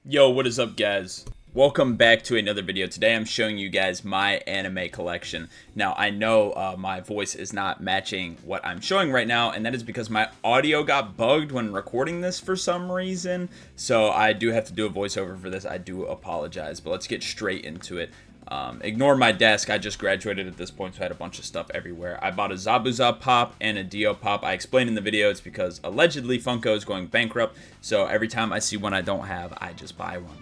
Yo, what is up, guys? Welcome back to another video. Today I'm showing you guys my anime collection. Now, I know my voice is not matching what I'm showing right now, and that is because my audio got bugged when recording this for some reason. So I do have to do a voiceover for this. I do apologize, but let's get straight into it. Ignore my desk. I just graduated at this point, so I had a bunch of stuff everywhere. I bought a Zabuza Pop and a Dio Pop. I explained in the video it's because allegedly Funko is going bankrupt, so every time I see one I don't have, I just buy one.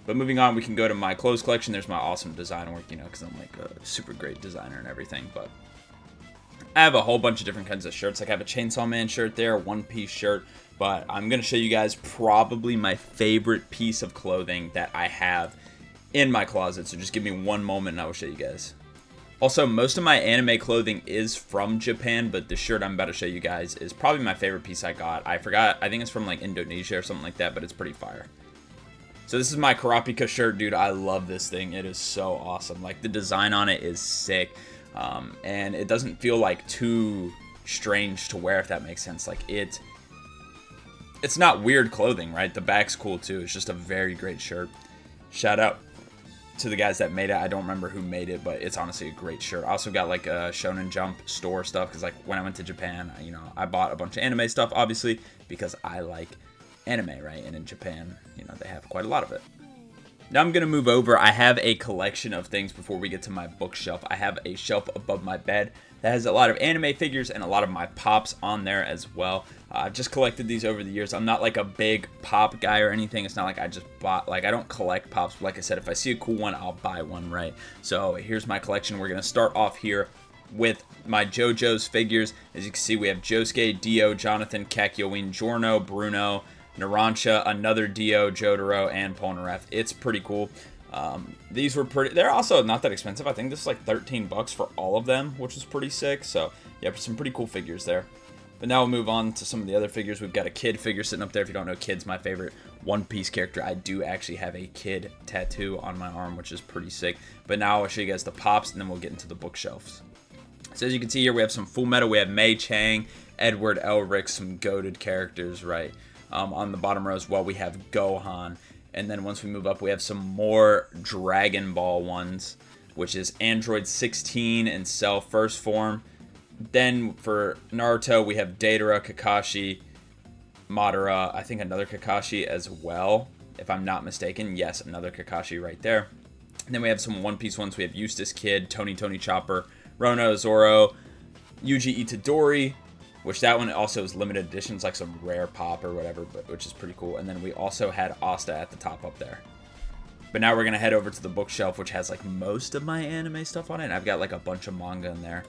But moving on, we can go to my clothes collection. There's my awesome design work, because I'm like a super great designer and everything. But I have a whole bunch of different kinds of shirts. Like I have a Chainsaw Man shirt there, a One Piece shirt. But I'm going to show you guys probably my favorite piece of clothing that I have in my closet. So just give me one moment and I will show you guys. Also, most of my anime clothing is from Japan, but the shirt I'm about to show you guys is probably my favorite piece I got. I forgot, I think it's from like Indonesia or something like that, but it's pretty fire. So this is my Kurapika shirt, dude. I love this thing. It is so awesome. Like the design on it is sick, and it doesn't feel like too strange to wear, if that makes sense. Like it's not weird clothing, right? The back's cool too. It's just a very great shirt. Shout out to the guys that made it. I don't remember who made it, but it's honestly a great shirt. I also got like a Shonen Jump store stuff because like when I went to Japan, I bought a bunch of anime stuff, obviously, because I like anime, right? And in Japan, they have quite a lot of it. Now I'm going to move over. I have a collection of things before we get to my bookshelf. I have a shelf above my bed that has a lot of anime figures and a lot of my pops on there as well. I've just collected these over the years. I'm not like a big pop guy or anything. It's not like I just bought, like I don't collect pops. But like I said, if I see a cool one, I'll buy one, right? So here's my collection. We're going to start off here with my JoJo's figures. As you can see, we have Josuke, Dio, Jonathan, Kakyoin, Giorno, Bruno, Narancia, another Dio, Jotaro, and Polnareff. It's pretty cool. These were pretty. They're also not that expensive. I think this is like 13 bucks for all of them, which is pretty sick. So yeah, some pretty cool figures there. But now we'll move on to some of the other figures. We've got a Kid figure sitting up there. If you don't know, Kid's my favorite One Piece character. I do actually have a Kid tattoo on my arm, which is pretty sick. But now I'll show you guys the pops, and then we'll get into the bookshelves. So as you can see here, we have some Full Metal. We have Mei Chang, Edward Elric, some goated characters, right? On the bottom row as well, we have Gohan. And then once we move up, we have some more Dragon Ball ones, which is Android 16 and Cell First Form. Then for Naruto, we have Deidara, Kakashi, Madara, I think another Kakashi as well, if I'm not mistaken. Yes, another Kakashi right there. And then we have some One Piece ones. We have Eustace Kid, Tony Chopper, Rono Zoro, Yuji Itadori, which that one also is limited editions, like some rare pop or whatever, but which is pretty cool. And then we also had Asta at the top up there. But now we're going to head over to the bookshelf, which has like most of my anime stuff on it. And I've got like a bunch of manga in there.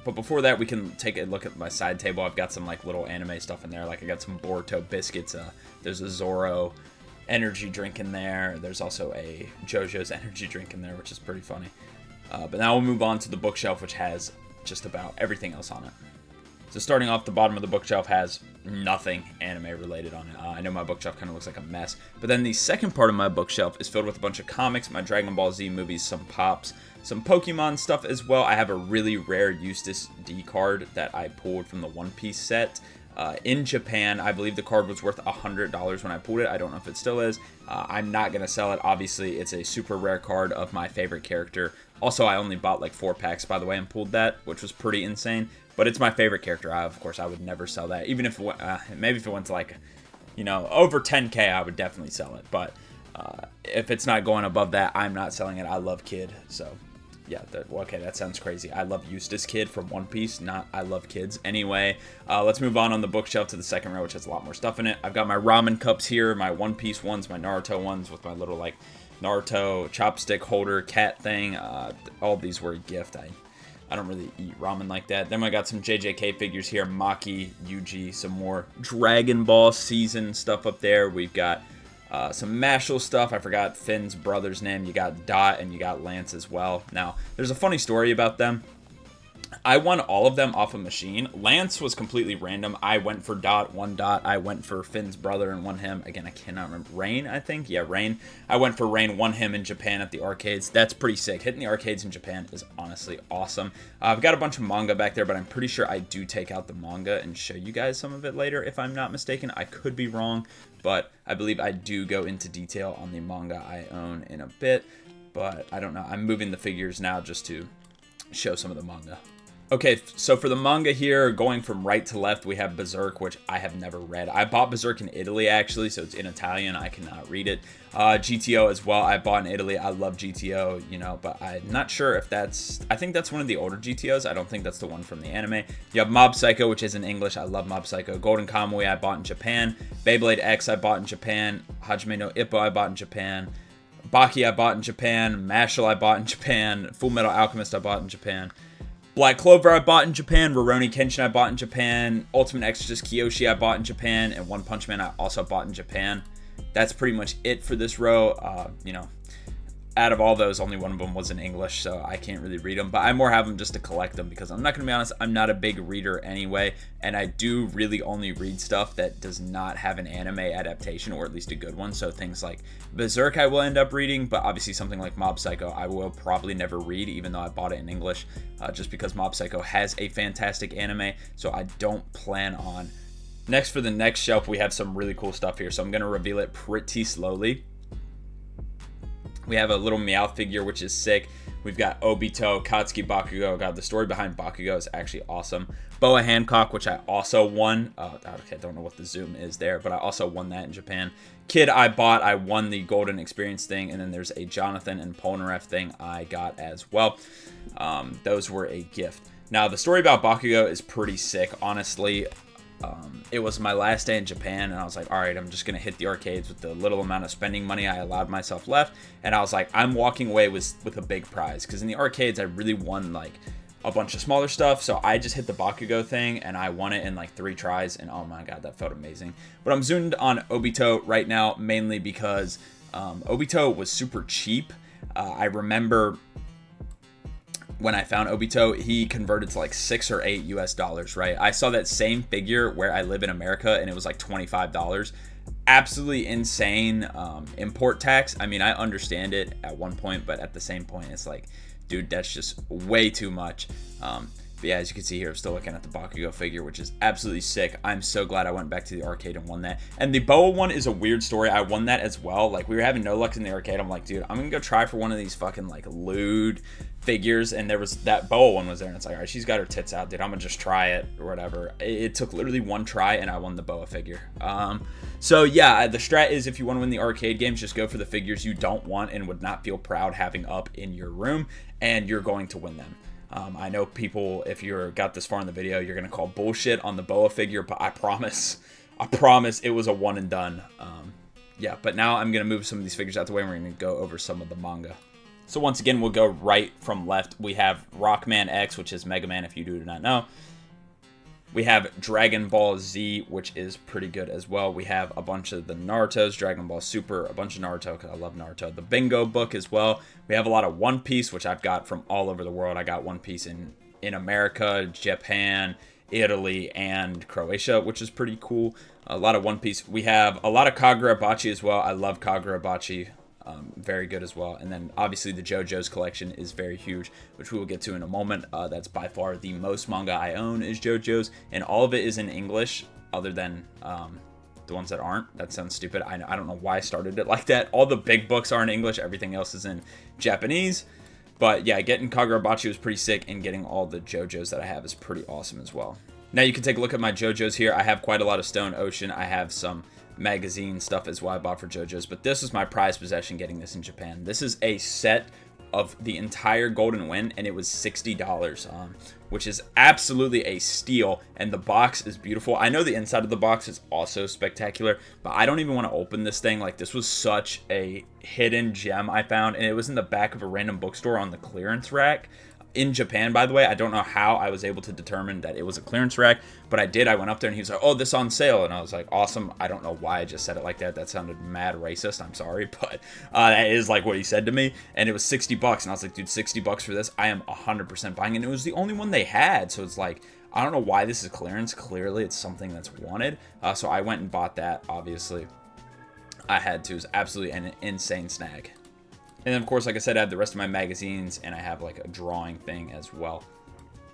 But before that, we can take a look at my side table. I've got some like little anime stuff in there. Like I got some Boruto biscuits. There's a Zoro energy drink in there. There's also a JoJo's energy drink in there, which is pretty funny. But now we'll move on to the bookshelf, which has just about everything else on it. So starting off, the bottom of the bookshelf has nothing anime related on it. I know my bookshelf kind of looks like a mess. But then the second part of my bookshelf is filled with a bunch of comics, my Dragon Ball Z movies, some pops, some Pokemon stuff as well. I have a really rare Eustace D card that I pulled from the One Piece set. In Japan, I believe the card was worth $100 when I pulled it. I don't know if it still is. I'm not going to sell it. Obviously, it's a super rare card of my favorite character. Also, I only bought like 4 packs, by the way, and pulled that, which was pretty insane. But it's my favorite character. Of course, I would never sell that. Even if maybe if it went to like, over 10K, I would definitely sell it. But if it's not going above that, I'm not selling it. I love Kid. So, yeah, okay, that sounds crazy. I love Eustace Kid from One Piece, not I love kids. Anyway, let's move on the bookshelf to the second row, which has a lot more stuff in it. I've got my ramen cups here, my One Piece ones, my Naruto ones with my little, like, Naruto chopstick holder cat thing. All these were a gift. I don't really eat ramen like that. Then I got some JJK figures here, Maki, Yuji, some more Dragon Ball season stuff up there. We've got some Mashal stuff. I forgot Finn's brother's name. You got Dot and you got Lance as well. Now, there's a funny story about them. I won all of them off a machine. Lance was completely random. I went for Dot, one Dot. I went for Finn's brother and won him. Again, I cannot remember. Rain, I think? Yeah, Rain. I went for Rain, won him in Japan at the arcades. That's pretty sick. Hitting the arcades in Japan is honestly awesome. I've got a bunch of manga back there, but I'm pretty sure I do take out the manga and show you guys some of it later, if I'm not mistaken. I could be wrong, but I believe I do go into detail on the manga I own in a bit, but I don't know. I'm moving the figures now just to show some of the manga. Okay, so for the manga here, going from right to left, we have Berserk, which I have never read. I bought Berserk in Italy, actually, so it's in Italian. I cannot read it. GTO as well, I bought in Italy. I love GTO, you know, but I'm not sure if that's... I think that's one of the older GTOs. I don't think that's the one from the anime. You have Mob Psycho, which is in English. I love Mob Psycho. Golden Kamuy, I bought in Japan. Beyblade X, I bought in Japan. Hajime no Ippo, I bought in Japan. Baki, I bought in Japan. Mashle, I bought in Japan. Full Metal Alchemist, I bought in Japan. Black Clover I bought in Japan, Rurouni Kenshin I bought in Japan, Ultimate Exorcist Kyoshi I bought in Japan, and One Punch Man I also bought in Japan. That's pretty much it for this row. You know, out of all those, only one of them was in English, so I can't really read them. But I more have them just to collect them because I'm not going to be honest, I'm not a big reader anyway, and I do really only read stuff that does not have an anime adaptation, or at least a good one. So things like Berserk I will end up reading, but obviously something like Mob Psycho I will probably never read, even though I bought it in English, just because Mob Psycho has a fantastic anime, so I don't plan on. Next, for the next shelf, we have some really cool stuff here, so I'm going to reveal it pretty slowly. We have a little Meowth figure, which is sick. We've got Obito, Katsuki Bakugo. God, the story behind Bakugo is actually awesome. Boa Hancock, which I also won. Okay, I don't know what the zoom is there, but I also won that in Japan. Kid I bought. I won the Golden Experience thing, and then there's a Jonathan and Polnareff thing I got as well. Those were a gift. Now, the story about Bakugo is pretty sick, honestly. It was my last day in Japan, and I was like, all right, I'm just going to hit the arcades with the little amount of spending money I allowed myself left, and I was like, I'm walking away with a big prize, because in the arcades, I really won, like, a bunch of smaller stuff, so I just hit the Bakugo thing, and I won it in, like, 3 tries, and oh my god, that felt amazing. But I'm zoomed on Obito right now, mainly because Obito was super cheap. I remember when I found Obito, he converted to like $6 or $8 US, right? I saw that same figure where I live in America, and it was like $25. Absolutely insane import tax. I mean, I understand it at one point, but at the same point, it's like, dude, that's just way too much. But yeah, as you can see here, I'm still looking at the Bakugo figure, which is absolutely sick. I'm so glad I went back to the arcade and won that. And the Boa one is a weird story. I won that as well. Like, we were having no luck in the arcade. I'm like, dude, I'm gonna go try for one of these fucking, like, lewd figures. And there was that Boa one was there, and it's like, all right, she's got her tits out, dude. I'm gonna just try it or whatever. It took literally one try, and I won the Boa figure. So yeah, the strat is, if you want to win the arcade games, just go for the figures you don't want and would not feel proud having up in your room, and you're going to win them. I know people, if you're got this far in the video, you're going to call bullshit on the Boa figure, but I promise it was a one and done. Yeah, but now I'm going to move some of these figures out the way, and we're going to go over some of the manga. So once again, we'll go right from left. We have Rockman X, which is Mega Man, if you do not know. We have Dragon Ball Z, which is pretty good as well. We have a bunch of the Narutos, Dragon Ball Super, a bunch of Naruto, because I love Naruto. The Bingo book as well. We have a lot of One Piece, which I've got from all over the world. I got One Piece in America, Japan, Italy, and Croatia, which is pretty cool. A lot of One Piece. We have a lot of Kagurabachi as well. I love Kagurabachi. Very good as well. And then obviously the JoJo's collection is very huge, which we will get to in a moment. That's by far the most manga I own is JoJo's, and all of it is in English, other than the ones that aren't. That sounds stupid. I don't know why I started it like that. All the big books are in English, everything else is in Japanese. But yeah, getting Kagurabachi was pretty sick, and getting all the JoJo's that I have is pretty awesome as well. Now you can take a look at my JoJo's here. I have quite a lot of Stone Ocean. I have some magazine stuff as well I bought for JoJo's, but this is my prized possession getting this in Japan. This is a set of the entire Golden Wind, and it was $60, which is absolutely a steal, and the box is beautiful. I know the inside of the box is also spectacular, but I don't even want to open this thing. Like, this was such a hidden gem I found, and it was in the back of a random bookstore on the clearance rack. in Japan, by the way. I don't know how I was able to determine that it was a clearance rack, but I did. I went up there and he was like, oh, this on sale. And I was like, awesome. I don't know why I just said it like that. That sounded mad racist. I'm sorry, but that is like what he said to me. And it was $60. And I was like, dude, $60 for this? I am 100% buying it. And it was the only one they had. So it's like, I don't know why this is clearance. Clearly, it's something that's wanted. So I went and bought that, obviously. I had to. It was absolutely an insane snag. And then, of course, like I said, I have the rest of my magazines, and I have like a drawing thing as well.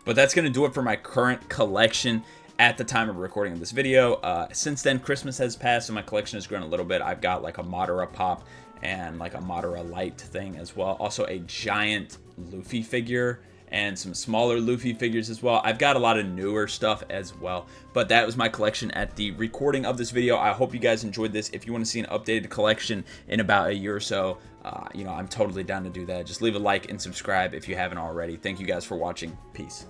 But that's going to do it for my current collection at the time of recording of this video. Since then, Christmas has passed, and my collection has grown a little bit. I've got like a Madara pop and like a Madara light thing as well. Also, a giant Luffy figure and some smaller Luffy figures as well. I've got a lot of newer stuff as well, but that was my collection at the recording of this video. I hope you guys enjoyed this. If you want to see an updated collection in about a year or so, you know, I'm totally down to do that. Just leave a like and subscribe if you haven't already. Thank you guys for watching. Peace.